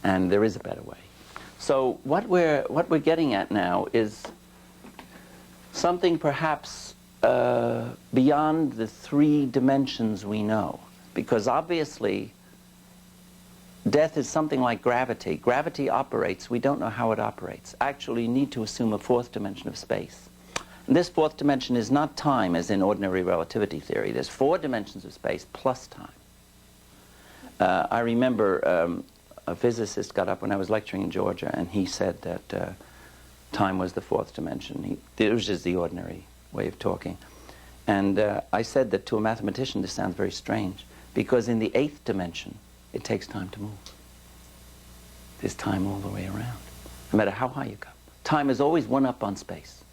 And there is a better way. So what we're getting at now is something perhaps beyond the 3 dimensions we know. Because obviously, death is something like gravity. Gravity operates. We don't know how it operates. Actually, you need to assume a 4th dimension of space. And this 4th dimension is not time, as in ordinary relativity theory. There's 4 dimensions of space plus time. I remember a physicist got up when I was lecturing in Georgia, and he said that time was the 4th dimension. It was just the ordinary way of talking. And I said that to a mathematician this sounds very strange, because in the 8th dimension, it takes time to move. There's time all the way around, no matter how high you go. Time is always one up on space,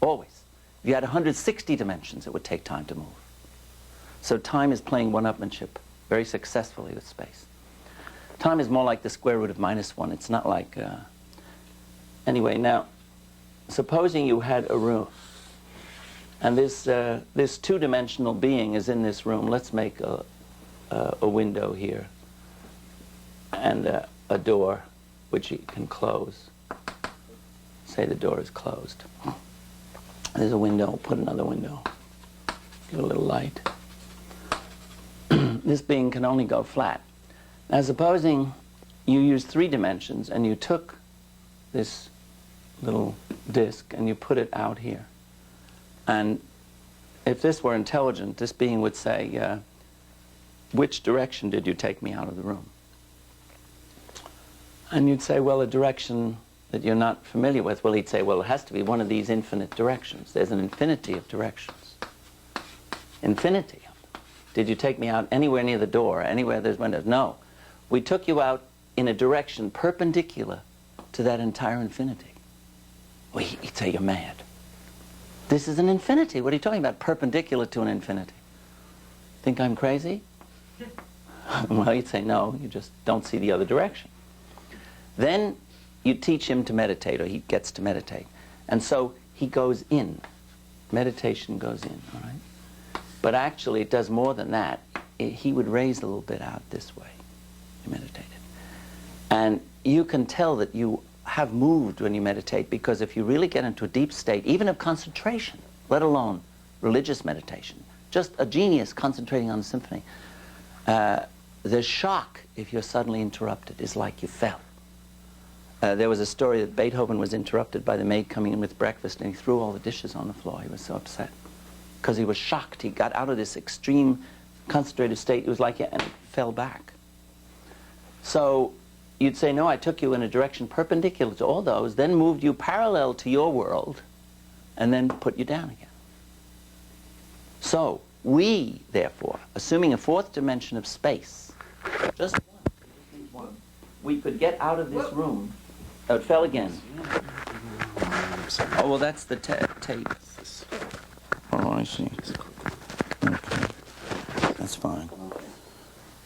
always. If you had 160 dimensions, it would take time to move. So time is playing one-upmanship very successfully with space. Time is more like the square root of -1. It's not like... Anyway, now, supposing you had a room, and this 2-dimensional being is in this room. Let's make a window here, and a door which you can close. Say the door is closed. There's a window, put another window, get a little light. This being can only go flat. Now supposing you use 3 dimensions and you took this little disk and you put it out here. And if this were intelligent, this being would say, which direction did you take me out of the room? And you'd say, well, a direction that you're not familiar with. Well, he'd say, well, it has to be one of these infinite directions. There's an infinity of directions. Infinity of them. Did you take me out anywhere near the door, anywhere there's windows? No. We took you out in a direction perpendicular to that entire infinity. Well, he'd say, you're mad. This is an infinity. What are you talking about? Perpendicular to an infinity. Think I'm crazy? Well, you'd say, no, you just don't see the other direction. Then you teach him to meditate, or he gets to meditate. And so he goes in. Meditation goes in, all right? But actually, it does more than that. He would raise a little bit out this way. He meditated. And you can tell that you have moved when you meditate, because if you really get into a deep state, even of concentration, let alone religious meditation, just a genius concentrating on a symphony, the shock, if you're suddenly interrupted, is like you fell. There was a story that Beethoven was interrupted by the maid coming in with breakfast, and he threw all the dishes on the floor. He was so upset because he was shocked. He got out of this extreme concentrated state. It was like, and it fell back. So you'd say, no, I took you in a direction perpendicular to all those, then moved you parallel to your world, and then put you down again. So we, therefore, assuming a 4th dimension of space, just one, we could get out of this room. Oh, it fell again. Oh, well, that's the tape. Oh, I see. Okay. That's fine.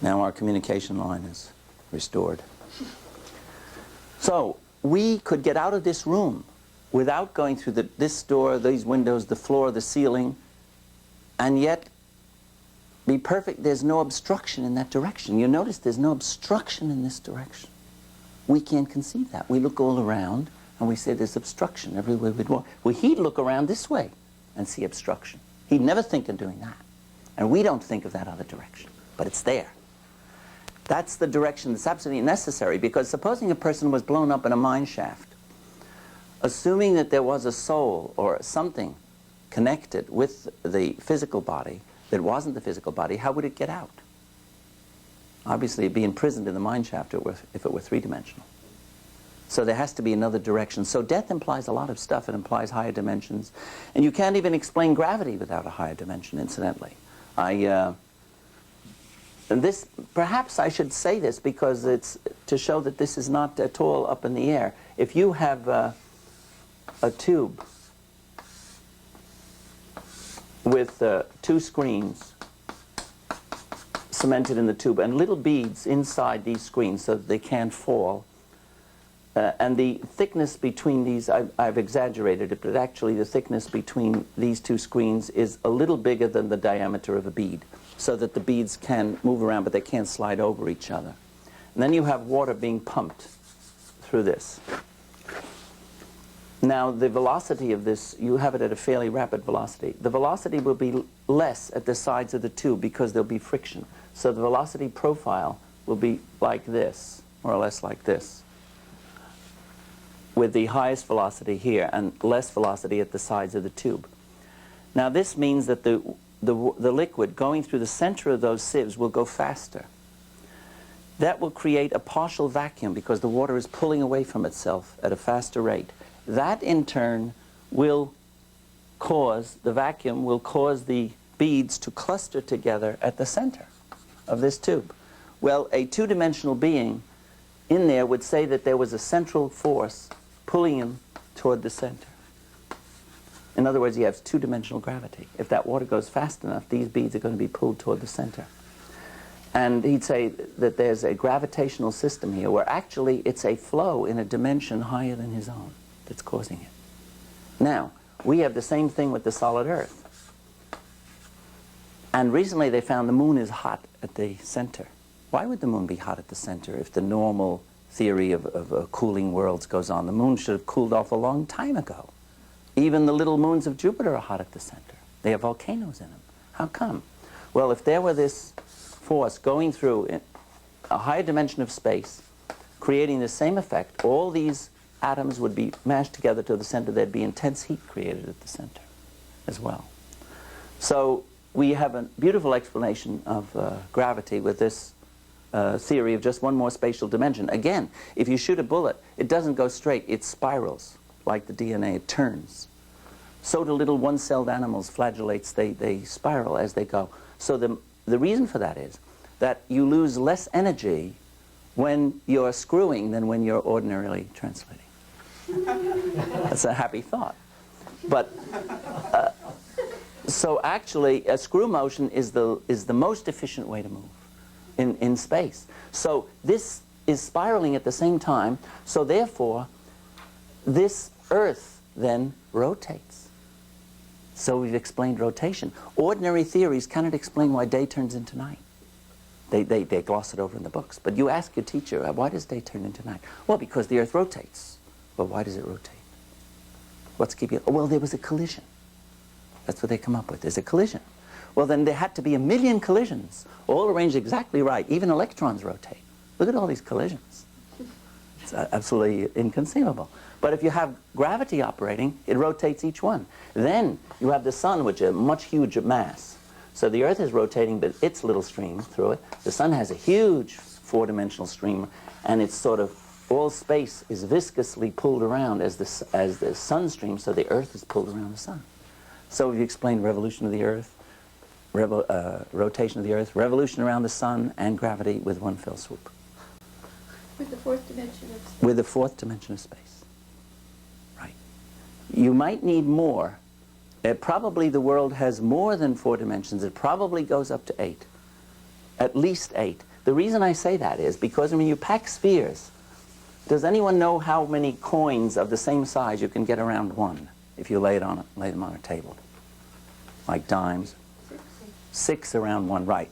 Now our communication line is restored. So we could get out of this room without going through this door, these windows, the floor, the ceiling, and yet be perfect. There's no obstruction in that direction. You notice there's no obstruction in this direction. We can't conceive that. We look all around and we say there's obstruction everywhere we'd walk. Well, he'd look around this way and see obstruction. He'd never think of doing that. And we don't think of that other direction, but it's there. That's the direction that's absolutely necessary, because supposing a person was blown up in a mine shaft, assuming that there was a soul or something connected with the physical body that wasn't the physical body, how would it get out? Obviously, it'd be imprisoned in the mine shaft if it were 3-dimensional. So there has to be another direction. So death implies a lot of stuff. It implies higher dimensions. And you can't even explain gravity without a higher dimension, incidentally. This, perhaps I should say this because it's to show that this is not at all up in the air. If you have a tube with 2 screens cemented in the tube and little beads inside these screens so that they can't fall, and the thickness between these, I've exaggerated it, but actually the thickness between these 2 screens is a little bigger than the diameter of a bead, so that the beads can move around, but they can't slide over each other. And then you have water being pumped through this. Now, the velocity of this, you have it at a fairly rapid velocity. The velocity will be less at the sides of the tube because there'll be friction. So the velocity profile will be like this, more or less like this, with the highest velocity here and less velocity at the sides of the tube. Now, this means that the liquid going through the center of those sieves will go faster. That will create a partial vacuum because the water is pulling away from itself at a faster rate. That, in turn, will cause, the vacuum will cause the beads to cluster together at the center of this tube. Well, a two-dimensional being in there would say that there was a central force pulling him toward the center. In other words, you have two-dimensional gravity. If that water goes fast enough, these beads are going to be pulled toward the center. And he'd say that there's a gravitational system here where actually it's a flow in a dimension higher than his own that's causing it. Now, we have the same thing with the solid Earth. And recently they found the moon is hot at the center. Why would the moon be hot at the center if the normal theory of cooling worlds goes on? The moon should have cooled off a long time ago. Even the little moons of Jupiter are hot at the center. They have volcanoes in them. How come? Well, if there were this force going through a higher dimension of space, creating the same effect, all these atoms would be mashed together to the center. There'd be intense heat created at the center as well. So we have a beautiful explanation of gravity with this theory of just one more spatial dimension. Again, if you shoot a bullet, it doesn't go straight. It spirals like the DNA. It turns. So do little one-celled animals, flagellates. They spiral as they go. So the reason for that is that you lose less energy when you're screwing than when you're ordinarily translating. That's a happy thought. But so actually, a screw motion is the most efficient way to move in space. So this is spiraling at the same time. So therefore, this Earth then rotates. So we've explained rotation. Ordinary theories cannot explain why day turns into night. They gloss it over in the books. But you ask your teacher, why does day turn into night? Well, because the Earth rotates. Well, why does it rotate? What's keeping it? Oh, well, there was a collision. That's what they come up with. There's a collision. Well, then there had to be 1 million collisions, all arranged exactly right. Even electrons rotate. Look at all these collisions. It's absolutely inconceivable. But if you have gravity operating, it rotates each one. Then you have the sun, which is a much huger mass. So the Earth is rotating, but its little stream through it. The sun has a huge four-dimensional stream, and it's sort of all space is viscously pulled around as the sun streams, so the Earth is pulled around the sun. So we've explained revolution of the Earth, rotation of the Earth, revolution around the sun, and gravity with one fell swoop. With the fourth dimension of space. With the fourth dimension of space. Right. You might need more. Probably the world has more than 4 dimensions. It probably goes up to 8. At least 8. The reason I say that is because when you pack spheres, does anyone know how many coins of the same size you can get around one if you lay them on a table? Like dimes? 6 around one, right.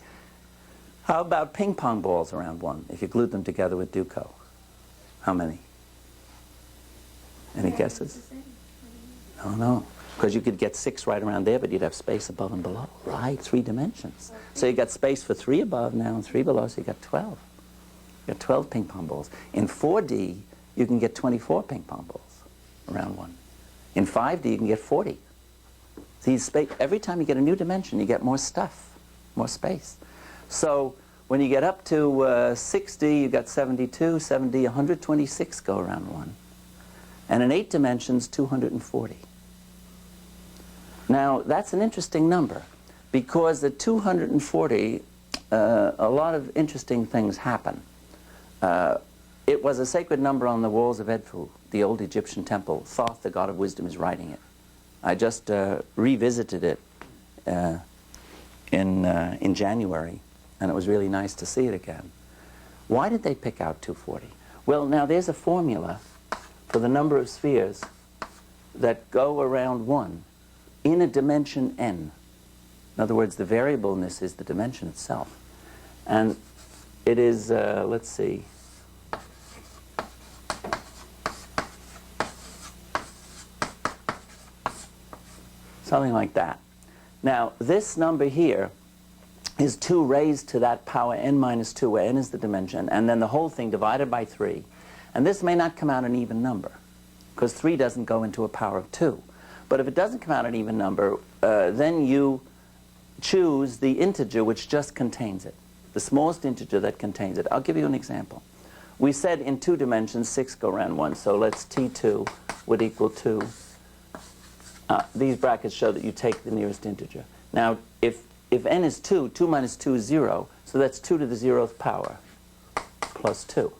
How about ping pong balls around one if you glued them together with Duco? How many? Any guesses? Oh, no. Because you could get 6 right around there, but you'd have space above and below. Right, 3 dimensions. So you got space for 3 above now and 3 below, so you got 12. You got 12 ping pong balls. In 4D, you can get 24 ping pong balls around one. In 5D, you can get 40. See, every time you get a new dimension, you get more stuff, more space. So when you get up to 6D, you got 72, 7D, 126 go around one. And in 8 dimensions, 240. Now, that's an interesting number, because at 240, a lot of interesting things happen. It was a sacred number on the walls of Edfu, the old Egyptian temple. Thoth, the god of wisdom, is writing it. I just revisited it in January, and it was really nice to see it again. Why did they pick out 240? Well, now there's a formula for the number of spheres that go around one in a dimension n. In other words, the variableness is the dimension itself. And it is, let's see, something like that. Now, this number here is 2 raised to that power n minus 2, where n is the dimension, and then the whole thing divided by 3. And this may not come out an even number, because 3 doesn't go into a power of 2. But if it doesn't come out an even number, then you choose the integer which just contains it, the smallest integer that contains it. I'll give you an example. We said in 2 dimensions 6 go around 1, so let's t2 would equal 2. These brackets show that you take the nearest integer. Now, if n is 2, 2 minus 2 is 0, so that's 2 to the 0th power plus 2.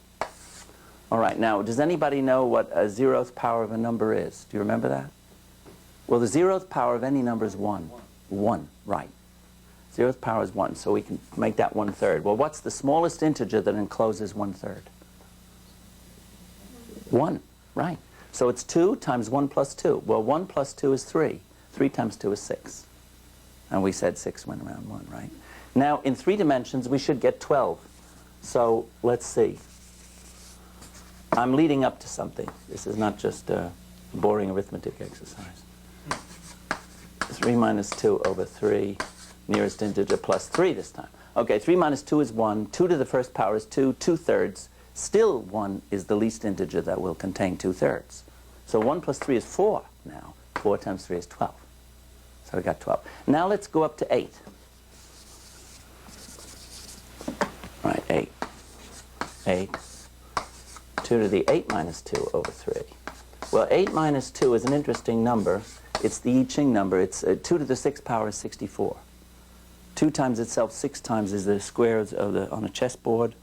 All right, now, does anybody know what a 0th power of a number is? Do you remember that? Well, the 0th power of any number is 1. 1, right. 0th power is 1, so we can make that 1/3. Well, what's the smallest integer that encloses 1/3? 1, right. So it's 2 times 1 plus 2. Well, 1 plus 2 is 3. 3 times 2 is 6. And we said 6 went around 1, right? Now, in 3 dimensions, we should get 12. So let's see. I'm leading up to something. This is not just a boring arithmetic exercise. 3 minus 2 over 3, nearest integer plus 3 this time. Okay, 3 minus 2 is 1. 2 to the first power is 2, 2/3. Still 1 is the least integer that will contain 2/3. So 1 plus 3 is 4 now. 4 times 3 is 12. So we got 12. Now let's go up to 8. All right, 8. 8. 2 to the 8 minus 2 over 3. Well, 8 minus 2 is an interesting number. It's the I Ching number. It's 2 to the 6th power is 64. 2 times itself 6 times is the squares of on a chessboard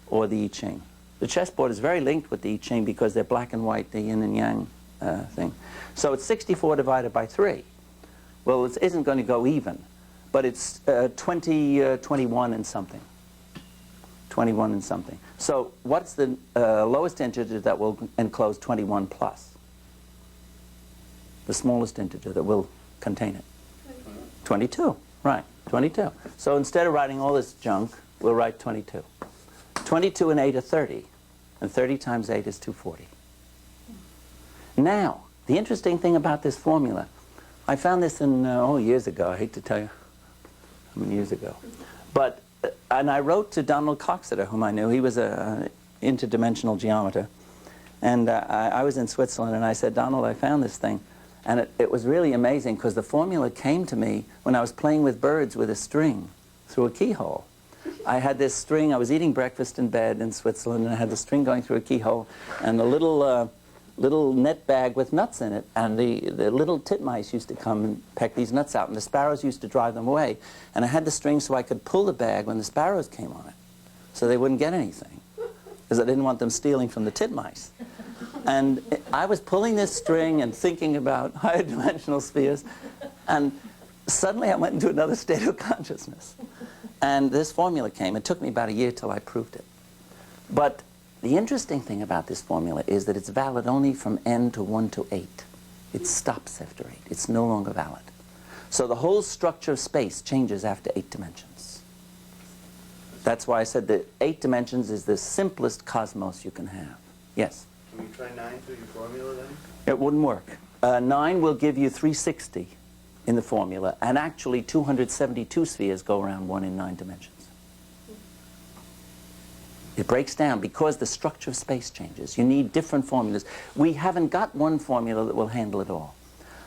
or the I Ching. The chessboard is very linked with the I Ching because they're black and white, the yin and yang thing. So it's 64 divided by 3. Well, it isn't going to go even, but it's 21 and something. 21 and something. So what's the lowest integer that will enclose 21 plus? The smallest integer that will contain it? 22, right, 22. So instead of writing all this junk, we'll write 22. 22 and 8 are 30, and 30 times 8 is 240. Now, the interesting thing about this formula, I found this in, years ago. I hate to tell you how many years ago. But, and I wrote to Donald Coxeter, whom I knew. He was an interdimensional geometer. And I was in Switzerland, and I said, Donald, I found this thing. And it was really amazing, because the formula came to me when I was playing with birds with a string through a keyhole. I had this string. I was eating breakfast in bed in Switzerland, and I had the string going through a keyhole, and a little net bag with nuts in it, and the little titmice used to come and peck these nuts out, and the sparrows used to drive them away. And I had the string so I could pull the bag when the sparrows came on it, so they wouldn't get anything, because I didn't want them stealing from the titmice. And I was pulling this string and thinking about higher dimensional spheres, and suddenly I went into another state of consciousness. And this formula came. It took me about a year till I proved it. But the interesting thing about this formula is that it's valid only from n to 1 to 8. It stops after 8. It's no longer valid. So the whole structure of space changes after 8 dimensions. That's why I said that 8 dimensions is the simplest cosmos you can have. Yes? Can we try 9 through your formula then? It wouldn't work. 9 will give you 360 in the formula, and actually 272 spheres go around 1 in 9 dimensions. It breaks down because the structure of space changes. You need different formulas. We haven't got one formula that will handle it all.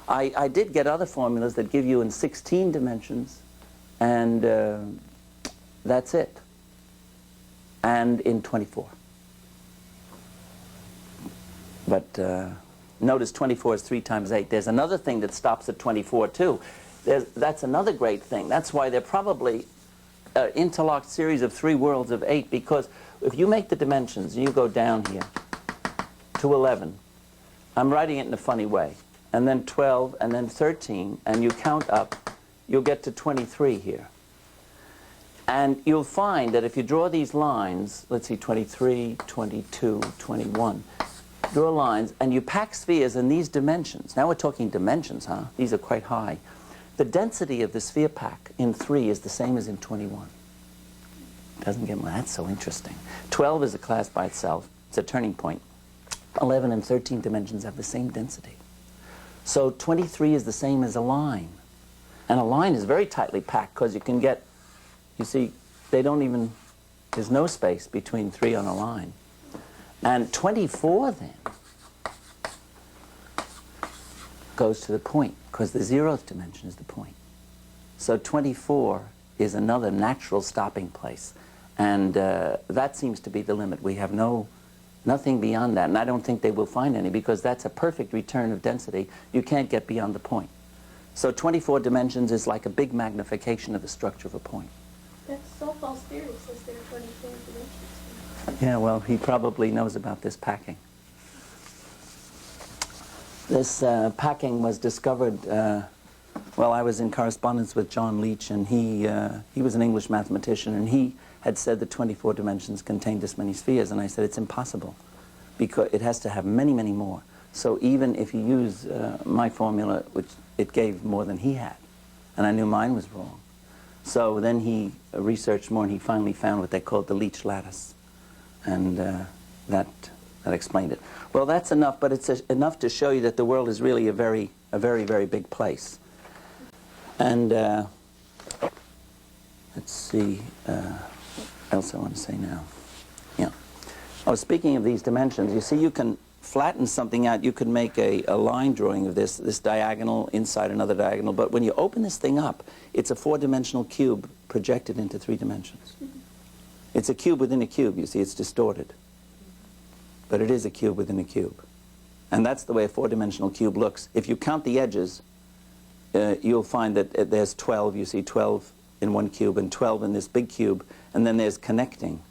I did get other formulas that give you in 16 dimensions, and that's it. And in 24. But notice 24 is 3 times 8. There's another thing that stops at 24 too. That's another great thing. That's why they're probably an interlocked series of 3 worlds of 8, because if you make the dimensions and you go down here to 11, I'm writing it in a funny way, and then 12, and then 13, and you count up, you'll get to 23 here. And you'll find that if you draw these lines, let's see, 23, 22, 21, draw lines, and you pack spheres in these dimensions. Now we're talking dimensions, huh? These are quite high. The density of the sphere pack in 3 is the same as in 21. Doesn't get, well, that's so interesting. 12 is a class by itself. It's a turning point. 11 and 13 dimensions have the same density. So 23 is the same as a line. And a line is very tightly packed because you can get, you see, they don't even, there's no space between 3 on a line. And 24 then goes to the point because the 0th dimension is the point. So 24 is another natural stopping place. And that seems to be the limit. We have nothing beyond that. And I don't think they will find any because that's a perfect return of density. You can't get beyond the point. So 24 dimensions is like a big magnification of the structure of a point. That's Solfall's theory, says there are 24 dimensions. Yeah, well, he probably knows about this packing. This packing was discovered, well, I was in correspondence with John Leach, and he was an English mathematician, and he had said that 24 dimensions contain this many spheres, and I said it's impossible because it has to have many, many more. So even if you use my formula, which it gave more than he had, and I knew mine was wrong. So then he researched more, and he finally found what they called the Leach lattice, and that explained it. Well, that's enough, but it's enough to show you that the world is really a very, very big place. And let's see, what else I want to say now. Yeah. Oh, speaking of these dimensions, you see, you can flatten something out. You could make a line drawing of this diagonal inside another diagonal, but when you open this thing up, it's a 4-dimensional cube projected into 3 dimensions. It's a cube within a cube, you see, it's distorted. But it is a cube within a cube. And that's the way a 4-dimensional cube looks. If you count the edges, you'll find that there's 12, you see 12 in one cube and 12 in this big cube, and then there's connecting.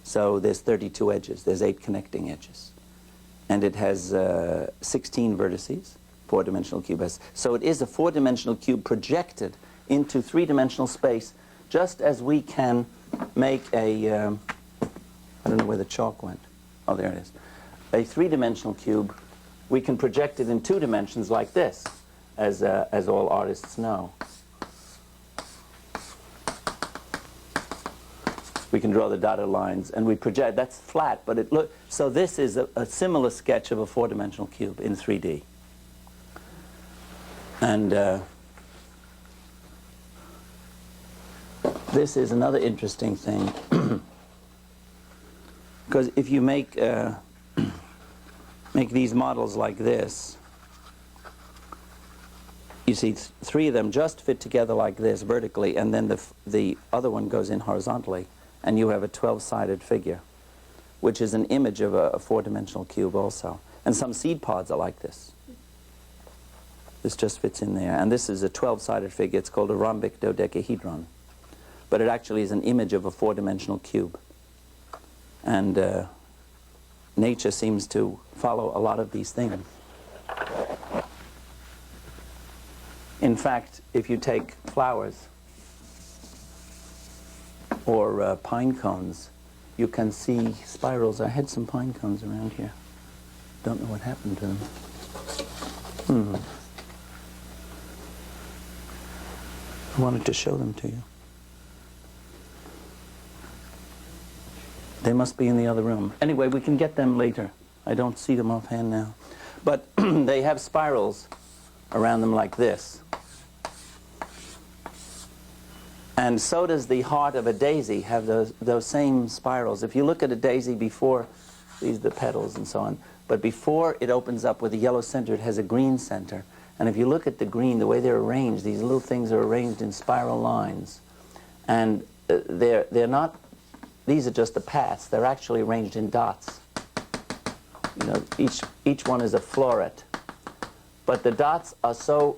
So there's 32 edges, there's 8 connecting edges. And it has 16 vertices, 4-dimensional cube has. So it is a 4-dimensional cube projected into 3-dimensional space, just as we can make a, I don't know where the chalk went. Oh, there it is. A 3-dimensional cube, we can project it in 2 dimensions like this, as all artists know. We can draw the dotted lines, and we project. That's flat, but it look. So this is a similar sketch of a 4-dimensional cube in 3D. And this is another interesting thing, because if you make these models like this, you see 3 of them just fit together like this vertically, and then the other one goes in horizontally. And you have a 12-sided figure, which is an image of a 4-dimensional cube also. And some seed pods are like this. This just fits in there. And this is a 12-sided figure. It's called a rhombic dodecahedron. But it actually is an image of a 4-dimensional cube. And nature seems to follow a lot of these things. In fact, if you take flowers, or pine cones, you can see spirals. I had some pine cones around here. Don't know what happened to them. I wanted to show them to you. They must be in the other room. Anyway, we can get them later. I don't see them offhand now. But they have spirals around them like this. And so does the heart of a daisy have those same spirals. If you look at a daisy before, these are the petals and so on, but before it opens up with a yellow center, it has a green center. And if you look at the green, the way they're arranged, these little things are arranged in spiral lines. And they're not, these are just the paths, they're actually arranged in dots. You know, each one is a floret. But the dots are so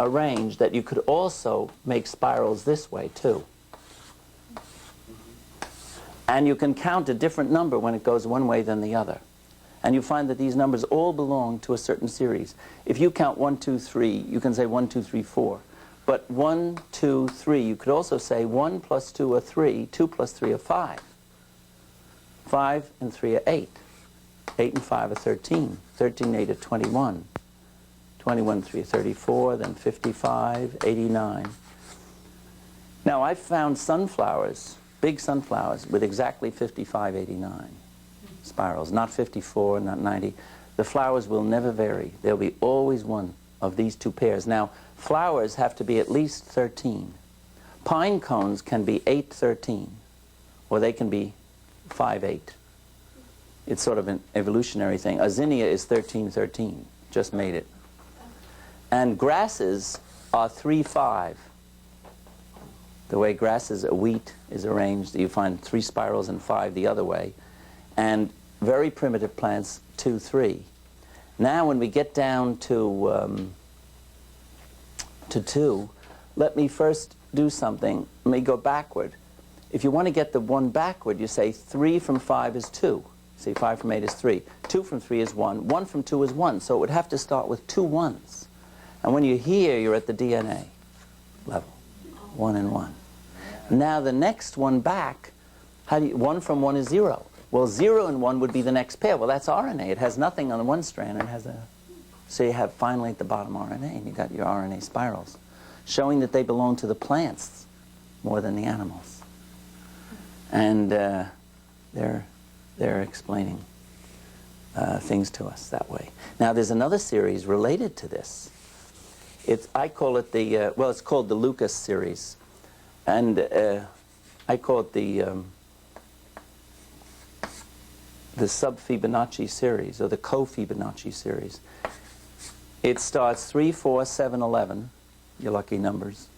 arranged that you could also make spirals this way too. And you can count a different number when it goes one way than the other. And you find that these numbers all belong to a certain series. If you count 1, 2, 3, you can say 1, 2, 3, 4. But 1, 2, 3, you could also say 1 plus 2 are 3, 2 plus 3 are 5. 5 and 3 are 8. 8 and 5 are 13. 13 and 8 are 21. 21, 3, 34, then 55, 89. Now, I've found sunflowers, big sunflowers, with exactly 55, 89 spirals. Not 54, not 90. the flowers will never vary. There'll be always one of these two pairs. Now, flowers have to be at least 13. Pine cones can be 8-13, or they can be 5-8. It's sort of an evolutionary thing. A zinnia is 13-13, just made it. And grasses are 3-5. The way grasses, wheat is arranged, you find 3 spirals and 5 the other way. And very primitive plants, 2-3. Now when we get down to 2, let me first do something. Let me go backward. If you want to get the 1 backward, you say 3 from 5 is 2. See, 5 from 8 is 3. 2 from 3 is 1. 1 from 2 is 1. So it would have to start with 2 1s. And when you're here, you're at the DNA level. 1 and 1. Now the next one back, 1 from 1 is 0. Well, 0 and 1 would be the next pair. Well, that's RNA. It has nothing on the one strand. It has a... So you have finally at the bottom RNA, and you got your RNA spirals, showing that they belong to the plants more than the animals. And they're explaining things to us that way. Now, there's another series related to this. I call it the, well, it's called the Lucas series. And I call it the sub-Fibonacci series, or the co-Fibonacci series. It starts 3, 4, 7, 11, your lucky numbers,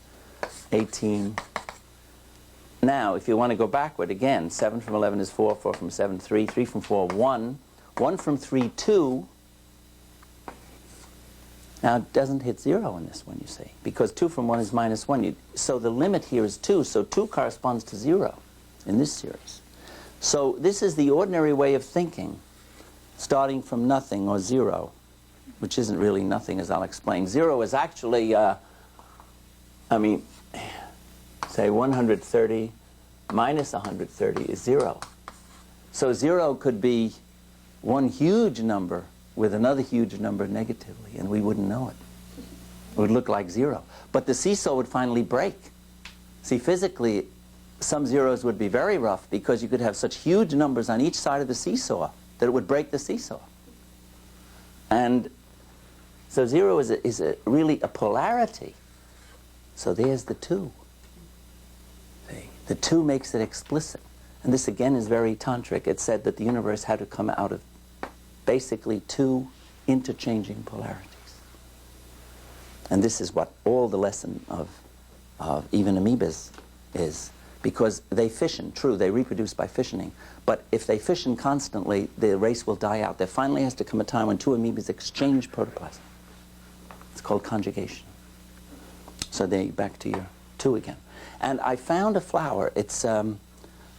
18. Now, if you want to go backward, again, 7 from 11 is 4, 4 from 7, 3, 3 from 4, 1, 1 from 3, 2. Now, it doesn't hit 0 in this one, you see, because 2 from 1 is -1. So the limit here is 2, so 2 corresponds to 0 in this series. So this is the ordinary way of thinking, starting from nothing or 0, which isn't really nothing, as I'll explain. 0 is actually, say 130 minus 130 is 0. So 0 could be one huge number with another huge number negatively, and we wouldn't know it. It would look like 0. But the seesaw would finally break. See, physically, some zeros would be very rough because you could have such huge numbers on each side of the seesaw that it would break the seesaw. And so 0 is really a polarity. So there's the 2. See? The 2 makes it explicit. And this again is very tantric. It said that the universe had to come out of basically 2 interchanging polarities. And this is what all the lesson of even amoebas is. Because they fission, true, they reproduce by fissioning, but if they fission constantly, the race will die out. There finally has to come a time when 2 amoebas exchange protoplasm. It's called conjugation. So back to your 2 again. And I found a flower. It's a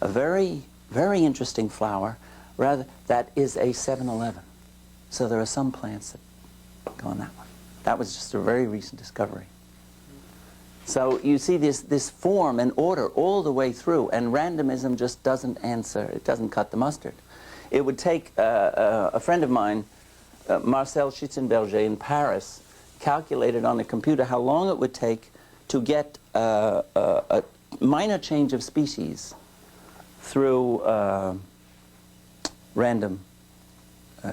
very, very interesting flower, rather, that is a 7-11. So there are some plants that go on that one. That was just a very recent discovery. So you see this form and order all the way through, and randomism just doesn't answer. It doesn't cut the mustard. It would take a friend of mine, Marcel Schitzenberger in Paris, calculated on a computer how long it would take to get a minor change of species through random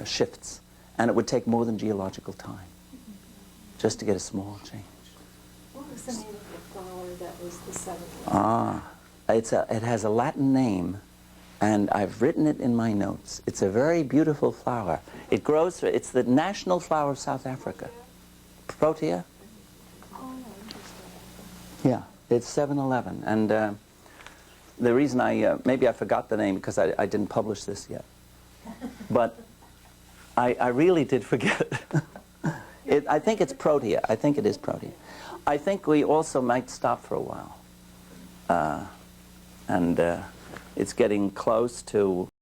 shifts, and it would take more than geological time just to get a small change. What was the name of the flower that was the 7? It has a Latin name, and I've written it in my notes. It's a very beautiful flower. It grows, it's the national flower of South Africa. Protea? Oh, interesting. Yeah, it's 7-11. And the reason maybe I forgot the name because I didn't publish this yet. But I really did forget it. I think it's Protea. I think it is Protea. I think we also might stop for a while. And it's getting close to